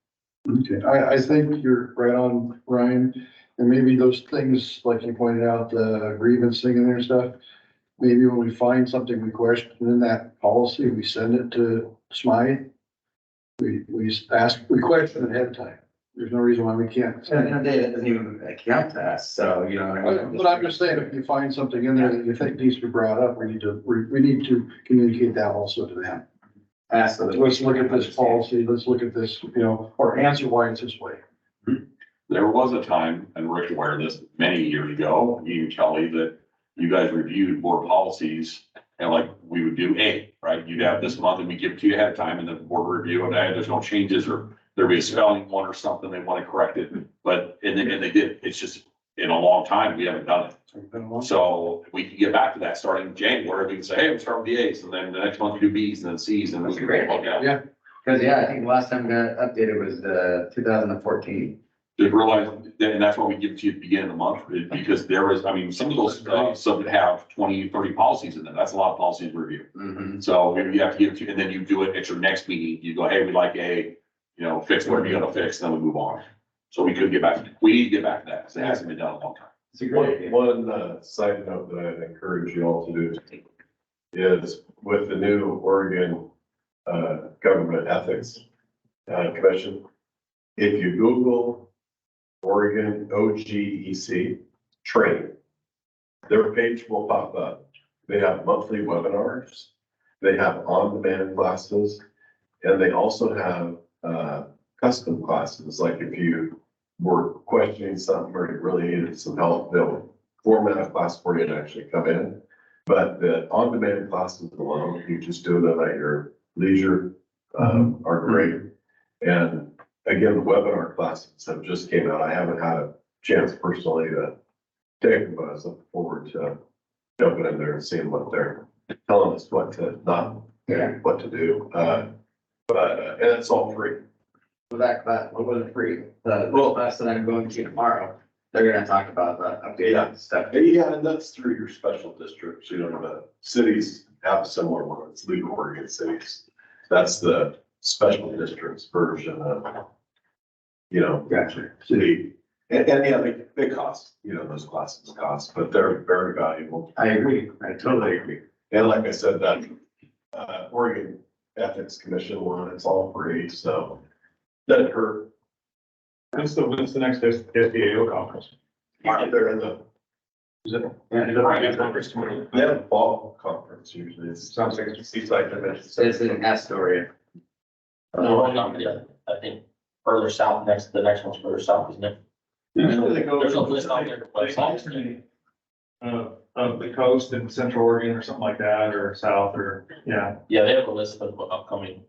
Okay, I think you're right on, Ryan, and maybe those things, like you pointed out, the grievance thing and their stuff. Maybe when we find something we question in that policy, we send it to Smythe. We question it ahead of time. There's no reason why we can't. At the end of the day, that doesn't even count to us, so, But I'm just saying, if you find something in there that you think needs to be brought up, we need to communicate that also to them. Absolutely. Let's look at this policy, let's look at this, or answer why it's this way. There was a time, and Rick's aware of this, many years ago, you and Kelly, that you guys reviewed board policies. And like, we would do A, right? You'd have this month and we give it to you ahead of time and the board review and there's no changes or there'd be a spelling one or something, they want to correct it. But, and they did, it's just, in a long time, we haven't done it. So we can get back to that starting in January, we can say, hey, we'll start with the A's and then the next month we do B's and then C's and we That's can great. look at it. Yeah. Because, I think the last time we got updated was 2014. Just realize, and that's why we give it to you at the beginning of the month, because there is, some of those, some that have 20, 30 policies in them, that's a lot of policies to review. Mm-hmm. So maybe you have to give it to, and then you do it at your next meeting, you go, hey, we like A, fix whatever you gotta fix, then we move on. So we could get back, we need to get back to that, because it hasn't been done in a long time. It's a great idea. one side note that I'd encourage you all to do is with the new Oregon Government Ethics Commission, if you Google Oregon OGEC training, their page will pop up. They have monthly webinars, they have on-demand classes, and they also have custom classes. Like if you were questioning something or you really needed some help, they'll format a class for you to actually come in. But the on-demand classes alone, you just do them at your leisure, are great. And again, the webinar classes have just came out. I haven't had a chance personally to take them, but I was looking forward to jumping in there and seeing what they're telling us what to not, what to do. And it's all free. So that class, what was it free? The class that I'm going to tomorrow, they're gonna talk about the updated stuff. Yeah, and that's through your special districts. The cities have a similar one. It's legal Oregon cities. That's the special districts version of, Gotcha. city. And yeah, they cost, those classes cost, but they're very valuable. I agree. I totally agree. And like I said, that Oregon ethics commission one, it's all free, so. Doesn't hurt. When's the next SDAO conference? They're in the, Is it? Conference tomorrow? they have a fall conference usually, it's. Sounds like it's- Seaside Convention. It's in Astoria. No, not yet. I think further south, the next one's further south, isn't it? Usually they go. There's a list on their website. Of the coast in Central Oregon or something like that, or south, or, yeah, Yeah, they have a list of upcoming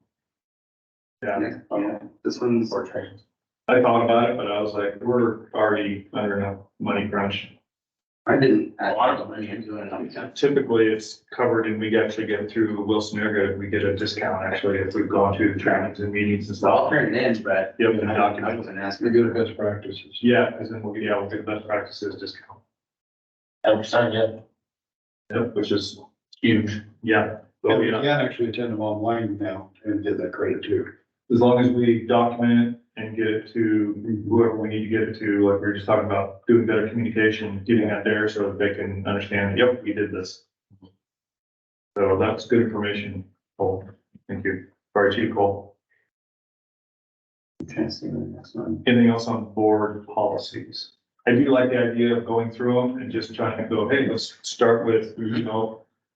yeah. Yeah, this one's, for trains. I thought about it, but I was like, we're already under enough money crunch. I didn't. Well, I don't know. I'm doing it on the Typically, it's covered and we actually get through Wilson Airgo, we get a discount actually if we've gone to trainings and meetings and So I'll stuff. turn it in, but. Yep, and I document. wasn't We asking. get best practices. Yeah, because then we'll get best practices discount. 100%, yeah, Yep, which is, huge. yeah. And we can actually attend them online now and get that credit too. As long as we document it and get it to whoever we need to get it to, like we were just talking about, doing better communication, getting that there so that they can understand, yep, we did this. So that's good information, Cole. Thank you. Fire Chief Cole. I'm trying to see the next one. Anything else on board policies? I do like the idea of going through them and just trying to go, hey, let's start with,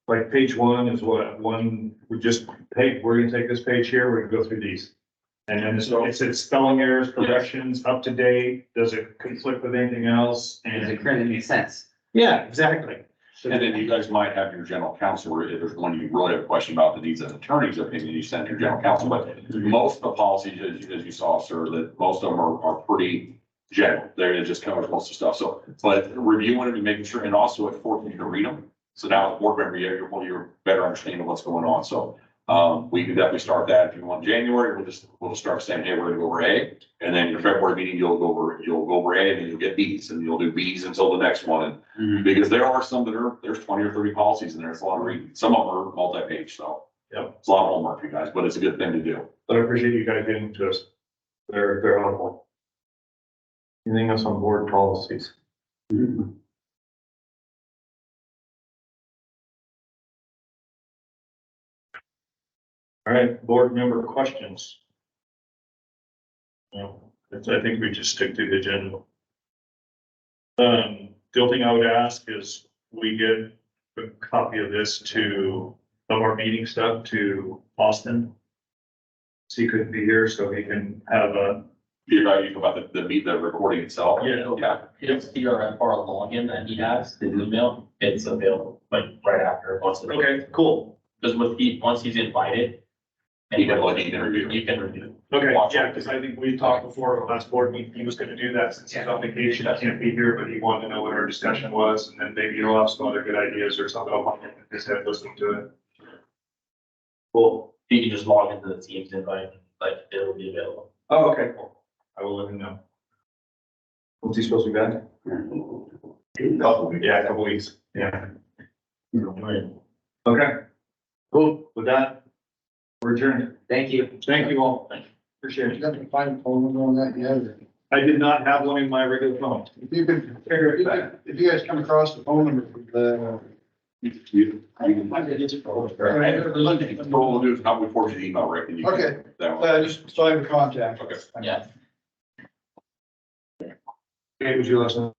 like page one is what, we just, hey, we're gonna take this page here, we're gonna go through these. And then it's spelling errors, corrections, up to date, does it conflict with anything else? Does it And, currently make sense? yeah, exactly. And then you guys might have your general counsel, or if there's one you really have a question about that needs an attorney's opinion, you send to your general counsel. But most of the policies, as you saw, sir, that most of them are pretty general. It just covers most of the stuff. So, but reviewing them and making sure, and also it forces you to read them. So now as board member, you're better understanding what's going on. So we can definitely start that if you want January. We'll just start saying, hey, we're gonna go over A. And then your February meeting, you'll go over A, and then you'll get B's, and you'll do B's until the next one. And because there are some there's 20 or 30 policies in there. It's a lot of reading. Some of them are multi-page, so. Yep. It's a lot of homework for you guys, but it's a good thing to do. But I appreciate you guys getting to us. They're helpful. Anything else on board policies? All right, board member questions. No, I think we just stick to the agenda. The only thing I would ask is we get a copy of this to, of our meeting stuff to Austin. So he couldn't be here, so he can have a, You're talking about the recording itself? Yeah. His TRFR login that he has, his email, it's available like right after. okay, cool. Because once he's invited. He can review. You can review. Okay, yeah, because I think we talked before at the last board meeting, he was gonna do that since he's on vacation, he can't be here, but he wanted to know what our discussion was, and then maybe he'll have some other good ideas or something. I'll pop in his head listening to it. Cool. You can just log into the Teams invite, like it'll be available. Oh, okay, cool. I will let him know. When's he supposed to be back? Yeah, a couple weeks, yeah. Okay, cool. With that, we're adjourned. Thank you. Thank you all. Appreciate You it. got to find phone number on that yet? I did not have one in my regular phone. If you can, if you guys come across the phone number for the. What we'll do is I'll report you the email, Rick, and you can. Okay. That one. Just so I have a contact. Okay. Yeah. Hey, would you let us know?